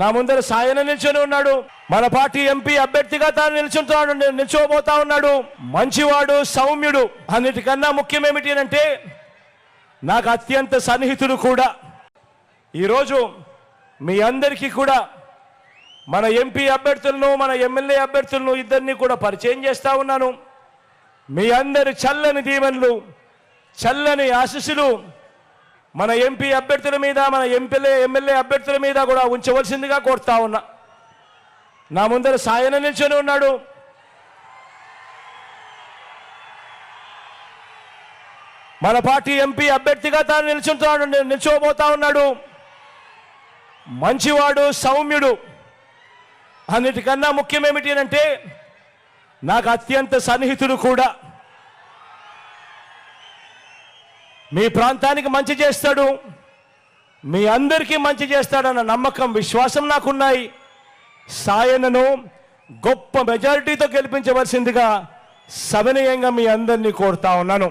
నా ముందర సాయన నిల్చొని ఉన్నాడు. మన పార్టీ ఎంపీ అభ్యర్థిగా తాను నిల్చోబోతా ఉన్నాడు. మంచివాడు, సౌమ్యుడు. అన్నిటికన్నా ముఖ్యం ఏమిటి అంటే నాకు అత్యంత సన్నిహితుడు కూడా. ఈరోజు మీ అందరికీ కూడా మన ఎంపీ అభ్యర్థులను, మన ఎమ్మెల్యే అభ్యర్థులను ఇద్దరిని కూడా పరిచయం చేస్తా ఉన్నాను. మీ అందరి చల్లని దీవెనలు, చల్లని ఆశీస్సులు మన ఎంపీ అభ్యర్థుల మీద, మన ఎమ్మెల్యే అభ్యర్థుల మీద కూడా ఉంచవలసిందిగా కోరుతా ఉన్నా. నా ముందర సాయన నిల్చొని ఉన్నాడు. మన పార్టీ ఎంపీ అభ్యర్థిగా తాను నిల్చోబోతా ఉన్నాడు. మంచివాడు, సౌమ్యుడు. అన్నిటికన్నా ముఖ్యం ఏమిటి అంటే నాకు అత్యంత సన్నిహితుడు కూడా. మీ ప్రాంతానికి మంచి చేస్తాడు, మీ అందరికీ మంచి చేస్తాడన్న నమ్మకం, విశ్వాసం నాకున్నాయి. సాయనను గొప్ప మెజారిటీతో గెలిపించవలసిందిగా సవినయంగా మీ అందరినీ కోరుతా ఉన్నాను.